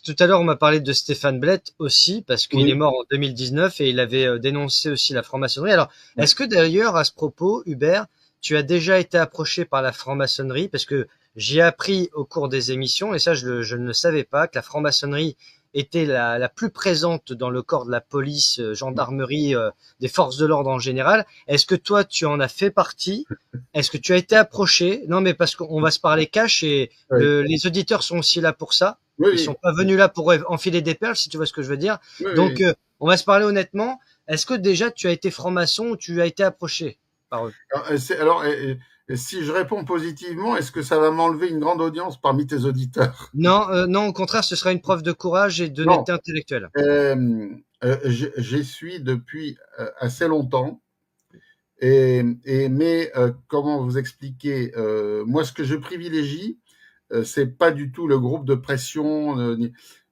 tout à l'heure, on m'a parlé de Stéphane Blett aussi, parce qu'il est Oui, mort en 2019 et il avait dénoncé aussi la franc-maçonnerie. Alors, oui. est-ce que d'ailleurs, à ce propos, Hubert, tu as déjà été approché par la franc-maçonnerie? Parce que j'ai appris au cours des émissions, et ça, je ne le savais pas, que la franc-maçonnerie était la plus présente dans le corps de la police, gendarmerie, des forces de l'ordre en général. Est-ce que toi, tu en as fait partie? Est-ce que tu as été approché? Non, mais parce qu'on va se parler cash et Oui, les auditeurs sont aussi là pour ça. oui, Ils sont oui, pas venus là pour enfiler des perles, si tu vois ce que je veux dire. oui, Donc, oui. on va se parler honnêtement. Est-ce que déjà tu as été franc-maçon ou tu as été approché par eux? Si je réponds positivement, est-ce que ça va m'enlever une grande audience parmi tes auditeurs? Non, non, au contraire, ce sera une preuve de courage et Non. d'honnêteté intellectuelle. J'y suis depuis assez longtemps. Mais comment vous expliquer moi, ce que je privilégie, c'est pas du tout le groupe de pression.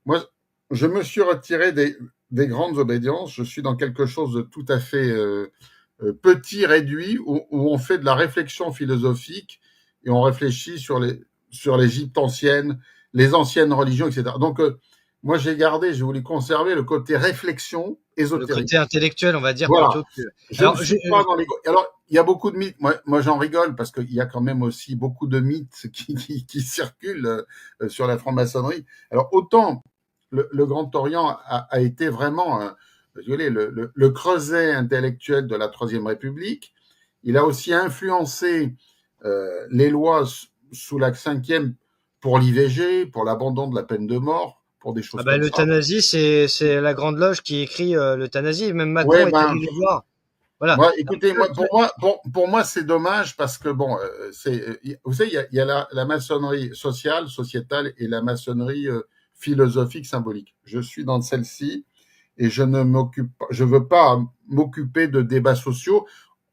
Moi, je me suis retiré des grandes obédiences. Je suis dans quelque chose de tout à fait petit, réduit, où on fait de la réflexion philosophique et on réfléchit sur l'Égypte ancienne, les anciennes religions, etc. Donc, moi, j'ai voulu conserver le côté réflexion Le côté ésotérique. intellectuel, on va dire, Voilà. plutôt que. Je ne Alors, suis pas dans les. Alors, il y a beaucoup de mythes. Moi j'en rigole parce qu'il y a quand même aussi beaucoup de mythes qui circulent sur la franc-maçonnerie. Alors, autant le Grand Orient a été vraiment le creuset intellectuel de la Troisième République. Il a aussi influencé les lois sous la cinquième pour l'IVG, pour l'abandon de la peine de mort, pour des ah choses bah, comme ça. l'euthanasie, c'est la Grande Loge qui écrit l'euthanasie. Même Macron Ouais, est ben, allé les voir. Voilà. moi, écoutez, pour moi, c'est dommage parce que bon, vous savez, il y a la maçonnerie sociale, sociétale et la maçonnerie philosophique, symbolique. Je suis dans celle-ci et je veux pas m'occuper de débats sociaux.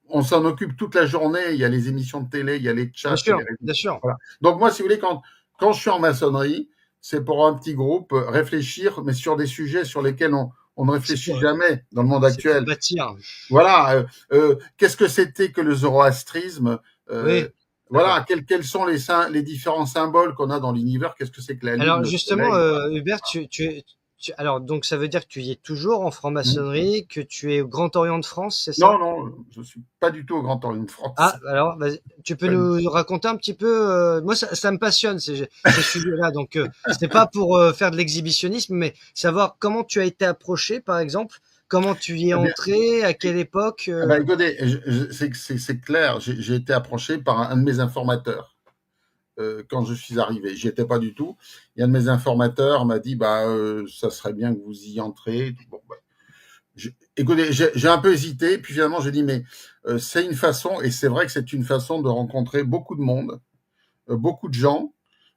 On s'en occupe toute la journée. Il y a les émissions de télé, il y a les Bien chats, il y a les sûr, réseaux. bien sûr. Voilà. Donc moi, si vous voulez, quand je suis en maçonnerie, c'est pour un petit groupe réfléchir, mais sur des sujets sur lesquels on ne C'est réfléchit pour, jamais dans le monde c'est pour actuel. bâtir. Voilà. Qu'est-ce que c'était que le zoroastrisme? Oui, Voilà. d'accord. Quels sont les différents symboles qu'on a dans l'univers? Qu'est-ce que c'est que la lune, Alors le justement, soleil? Hubert, alors donc ça veut dire que tu y es toujours en Hmm. franc-maçonnerie, que tu es au Grand Orient de France, c'est Non, ça? non, je suis pas du tout au Grand Orient de France. Ah, alors vas-y, tu peux Pas du tout. nous raconter un petit peu. Moi, ça me passionne ces sujets-là. Donc, c'est pas pour faire de l'exhibitionnisme, mais savoir comment tu as été approché, par exemple, comment tu y es Eh bien, entré, à quelle époque. écoutez, c'est clair. J'ai été approché par un de mes informateurs quand je suis arrivé. J'y étais pas du tout. Et un de mes informateurs m'a dit, bah, ça serait bien que vous y entrez. Bon, bah, écoutez, j'ai un peu hésité, puis finalement j'ai dit, mais c'est une façon, et c'est vrai que c'est une façon de rencontrer beaucoup de monde, beaucoup de gens.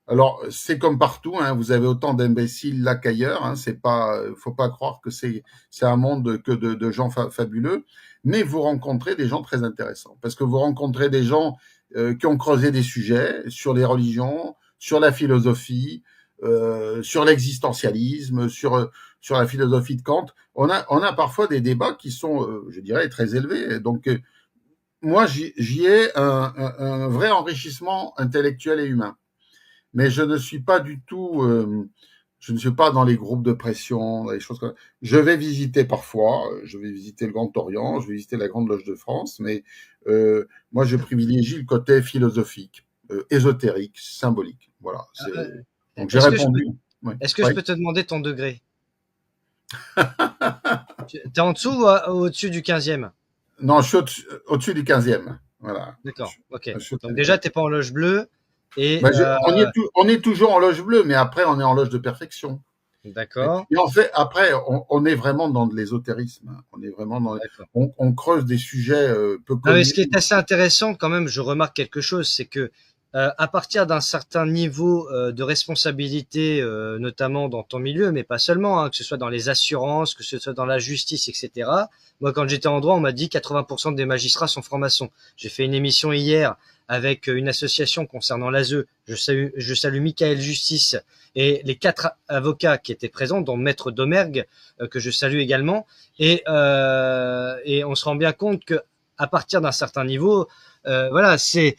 Alors c'est comme partout, hein, vous avez autant d'imbéciles là qu'ailleurs. Hein, c'est pas, faut pas croire que c'est un monde que de gens fabuleux, mais vous rencontrez des gens très intéressants parce que vous rencontrez des gens qui ont creusé des sujets sur les religions, sur la philosophie, sur l'existentialisme, sur la philosophie de Kant. On a parfois des débats qui sont, je dirais, très élevés. Donc moi, j'y ai un vrai enrichissement intellectuel et humain. Mais je ne suis pas du tout, je ne suis pas dans les groupes de pression, dans les choses comme ça. Je vais visiter parfois, je vais visiter le Grand Orient, je vais visiter la Grande Loge de France, mais moi, je privilégie le côté philosophique, ésotérique, symbolique. Voilà. Euh, Donc j'ai est-ce que je peux, répondu. Ouais. est-ce que je Ouais. peux te demander ton degré? T'es en dessous ou au-dessus du 15e? Non, je suis au-dessus du 15e. Voilà. D'accord, ok. Je suis au-dessus Donc du déjà, 15e. t'es pas en loge bleue et Ben, on est toujours en loge bleue, mais après, on est en loge de perfection. d'accord, Et en fait, après, on est vraiment dans de l'ésotérisme. Hein. On est vraiment d'accord. on creuse des sujets peu Non, mais connus. ce qui est assez intéressant quand même, je remarque quelque chose, c'est que à partir d'un certain niveau de responsabilité, notamment dans ton milieu, mais pas seulement, hein, que ce soit dans les assurances, que ce soit dans la justice, etc. Moi, quand j'étais en droit, on m'a dit 80% des magistrats sont francs-maçons. J'ai fait une émission hier avec une association concernant l'ASE. Je salue Michael Justice et les 4 avocats qui étaient présents, dont Maître Domergue, que je salue également. Et on se rend bien compte que à partir d'un certain niveau, voilà, il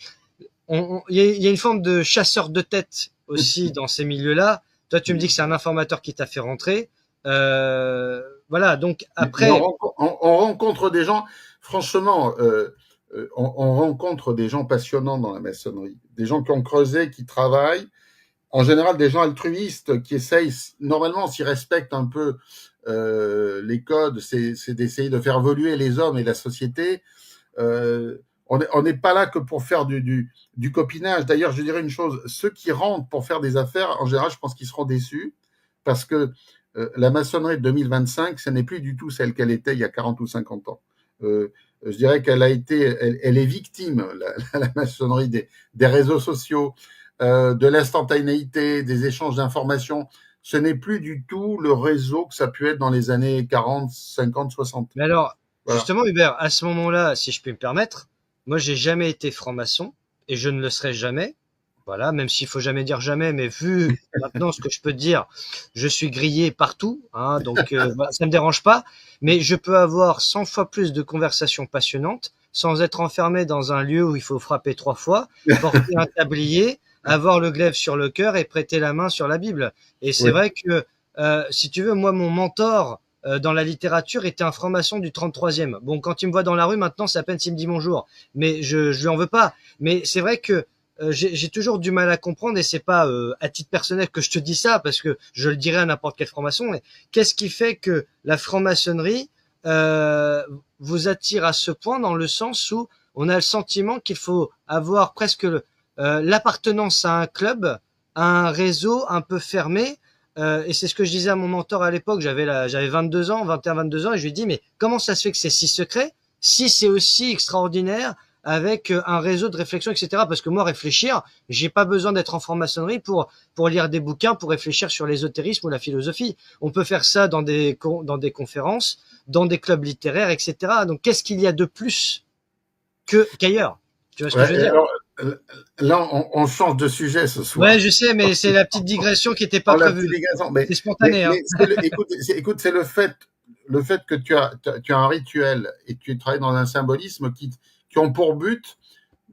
y a une forme de chasseur de tête aussi dans ces milieux-là, Toi, tu me dis que c'est un informateur qui t'a fait rentrer. Voilà. Donc après, on rencontre des gens. Franchement, on rencontre des gens passionnants dans la maçonnerie, des gens qui ont creusé, qui travaillent. En général, des gens altruistes qui essayent. Normalement, s'ils respectent un peu les codes, c'est d'essayer de faire évoluer les hommes et la société. On n'est pas là que pour faire du copinage. D'ailleurs, je dirais une chose, ceux qui rentrent pour faire des affaires, en général, je pense qu'ils seront déçus parce que la maçonnerie de 2025, ce n'est plus du tout celle qu'elle était il y a 40 ou 50 ans. Je dirais qu'elle a été, elle est victime, la maçonnerie des réseaux sociaux, de l'instantanéité, des échanges d'informations. Ce n'est plus du tout le réseau que ça a pu être dans les années 40, 50, 60. mais alors, Voilà. justement, Hubert, à ce moment-là, si je puis me permettre, moi, j'ai jamais été franc-maçon et je ne le serai jamais. Voilà, même s'il faut jamais dire jamais, mais vu maintenant ce que je peux te dire, je suis grillé partout, hein, donc voilà, ça me dérange pas. Mais je peux avoir 100 fois plus de conversations passionnantes sans être enfermé dans un lieu où il faut frapper 3 fois, porter un tablier, avoir le glaive sur le cœur et prêter la main sur la Bible. Et c'est Oui. vrai que, si tu veux, moi, mon mentor dans la littérature était un franc-maçon du 33e. Bon, quand il me voit dans la rue, maintenant, c'est à peine s'il me dit bonjour. Mais je lui en veux pas. Mais c'est vrai que j'ai toujours du mal à comprendre, et c'est pas à titre personnel que je te dis ça, parce que je le dirais à n'importe quel franc-maçon, mais qu'est-ce qui fait que la franc-maçonnerie vous attire à ce point, dans le sens où on a le sentiment qu'il faut avoir presque l'appartenance à un club, à un réseau un peu fermé, et c'est ce que je disais à mon mentor à l'époque, j'avais 22 ans, 21, 22 ans, et je lui dis, mais comment ça se fait que c'est si secret, si c'est aussi extraordinaire, avec un réseau de réflexion, etc. Parce que moi, réfléchir, j'ai pas besoin d'être en franc-maçonnerie pour lire des bouquins, pour réfléchir sur l'ésotérisme ou la philosophie. On peut faire ça dans des conférences, dans des clubs littéraires, etc. Donc, qu'est-ce qu'il y a de plus qu'ailleurs? Tu vois ce que je veux dire? Alors, là, on change de sujet ce soir. Ouais, je sais, mais c'est la petite digression qui n'était pas prévue. C'est spontané, hein. Écoute, c'est le fait que tu as un rituel et que tu travailles dans un symbolisme qui ont pour but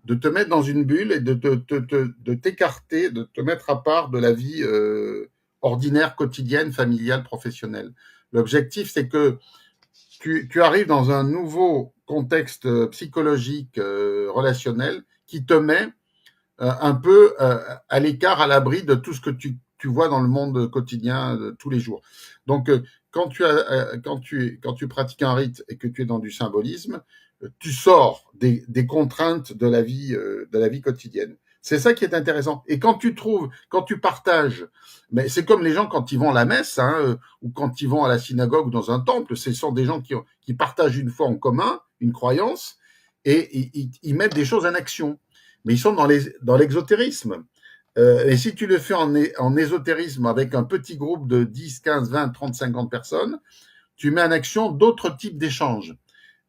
de te mettre dans une bulle et de t'écarter, de te mettre à part de la vie ordinaire, quotidienne, familiale, professionnelle. L'objectif, c'est que tu arrives dans un nouveau contexte psychologique, relationnel, qui te met un peu à l'écart, à l'abri de tout ce que tu vois dans le monde quotidien de tous les jours. Donc, quand tu pratiques un rite et que tu es dans du symbolisme, tu sors des contraintes de la vie quotidienne. C'est ça qui est intéressant. Et quand tu partages, mais c'est comme les gens quand ils vont à la messe, hein, ou quand ils vont à la synagogue ou dans un temple, ce sont des gens qui partagent une foi en commun, une croyance, et ils mettent des choses en action. Mais ils sont dans l'exotérisme. Et si tu le fais en ésotérisme avec un petit groupe de 10, 15, 20, 30, 50 personnes, tu mets en action d'autres types d'échanges,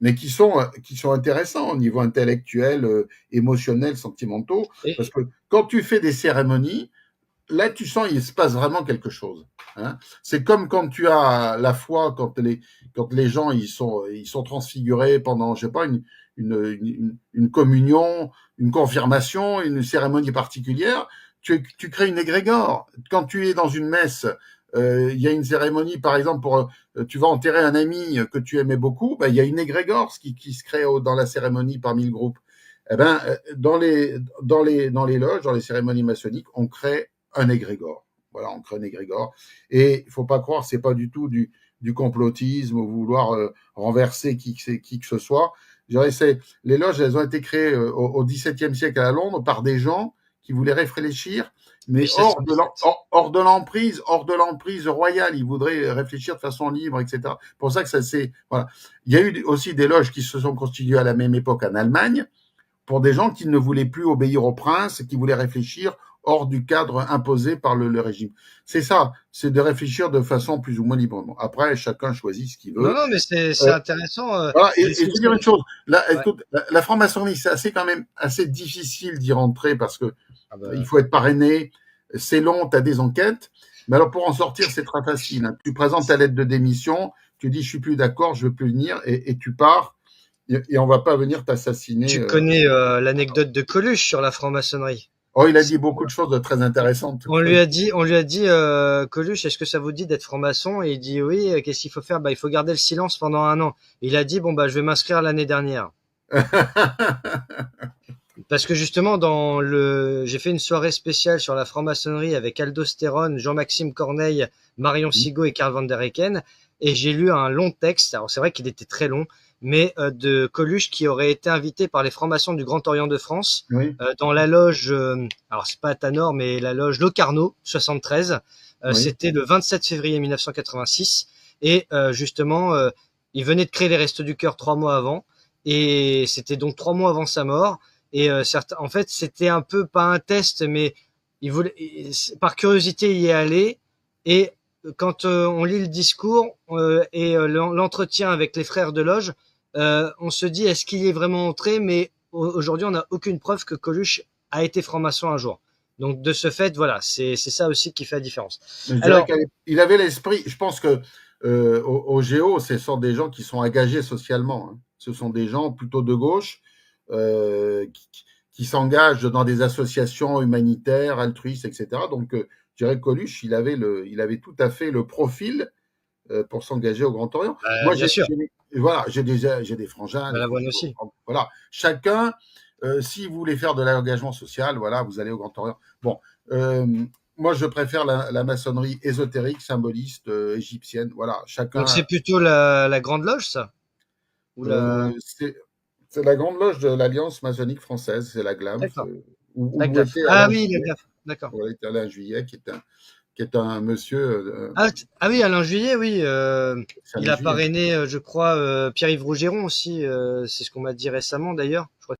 mais qui sont intéressants au niveau intellectuel, émotionnel, sentimentaux. Et, Parce que quand tu fais des cérémonies, là, tu sens il se passe vraiment quelque chose. Hein. C'est comme quand tu as la foi, quand les gens ils sont transfigurés pendant, je sais pas, une communion, une confirmation, une cérémonie particulière. Tu crées une égrégore. Quand tu es dans une messe, il y a une cérémonie, par exemple, tu vas enterrer un ami que tu aimais beaucoup, il y a une égrégore qui se crée dans la cérémonie parmi le groupe. Eh ben, dans les loges, dans les cérémonies maçonniques, on crée un égrégore. Voilà, on crée un égrégore. Et il faut pas croire, c'est pas du tout du complotisme ou vouloir renverser qui que ce soit. Je dirais, les loges, elles ont été créées au XVIIe siècle à Londres par des gens qui voulaient réfléchir, mais hors de l'emprise royale. Ils voudraient réfléchir de façon libre, etc. Pour ça que voilà. Il y a eu aussi des loges qui se sont constituées à la même époque en Allemagne pour des gens qui ne voulaient plus obéir au prince, qui voulaient réfléchir hors du cadre imposé par le régime. C'est ça, c'est de réfléchir de façon plus ou moins libre. Après, chacun choisit ce qu'il veut. Non, mais c'est intéressant. Voilà, et je veux dire une chose, là, écoute, la franc-maçonnerie, c'est quand même assez difficile d'y rentrer parce que il faut être parrainé, c'est long, tu as des enquêtes, mais alors pour en sortir, c'est très facile. Hein. Tu présentes ta lettre de démission, tu dis je suis plus d'accord, je veux plus venir, et tu pars, et on va pas venir t'assassiner. Tu connais l'anecdote de Coluche sur la franc-maçonnerie? Oh, il a dit beaucoup de choses de très intéressantes. On lui a dit, Coluche, est-ce que ça vous dit d'être franc-maçon? Et il dit oui. Qu'est-ce qu'il faut faire? Bah, il faut garder le silence pendant 1 an. Il a dit bon bah je vais m'inscrire l'année dernière. Parce que justement, j'ai fait une soirée spéciale sur la franc-maçonnerie avec Aldo Stéron, Jean-Maxime Corneille, Marion Sigaud et Karl van der Hecken. Et j'ai lu un long texte. Alors c'est vrai qu'il était très long, mais de Coluche qui aurait été invité par les francs-maçons du Grand Orient de France Oui, dans la loge. Alors c'est pas à Tanor, mais la loge Locarno 73. oui. C'était le 27 février 1986. Et justement, il venait de créer les Restos du Cœur 3 mois avant. Et c'était donc 3 mois avant sa mort. Et en fait, c'était un peu pas un test, mais par curiosité, il y est allé. Et quand on lit le discours et l'entretien avec les frères de loge, on se dit est-ce qu'il y est vraiment entré? Mais aujourd'hui, on n'a aucune preuve que Coluche a été franc-maçon un jour. Donc de ce fait, voilà, c'est ça aussi qui fait la différence. Je dirais Alors, qu'il avait l'esprit. Je pense que au Géo, ce sont des gens qui sont engagés socialement, hein. Ce sont des gens plutôt de gauche qui s'engagent dans des associations humanitaires, altruistes, etc. Donc, je dirais que Coluche, il avait tout à fait le profil pour s'engager au Grand Orient. Moi, bien sûr, voilà, j'ai des frangins, des Balavoine frangins. aussi. Voilà, chacun, si vous voulez faire de l'engagement social, voilà, vous allez au Grand Orient. Bon, moi, je préfère la maçonnerie ésotérique, symboliste, égyptienne. Voilà, Donc chacun. c'est plutôt la Grande Loge, ça? Ou la... C'est la grande loge de l'Alliance maçonnique française, c'est la GLAMF, D'accord, la où GLAF. était Ah Alain oui, la Juillet. GLAF, d'accord. Où était Alain Juillet, qui est un monsieur. Ah oui, Alain Juillet, oui. C'est Il Alain a Juillet. parrainé, je crois, Pierre-Yves Rougeron aussi. C'est ce qu'on m'a dit récemment, d'ailleurs. Je crois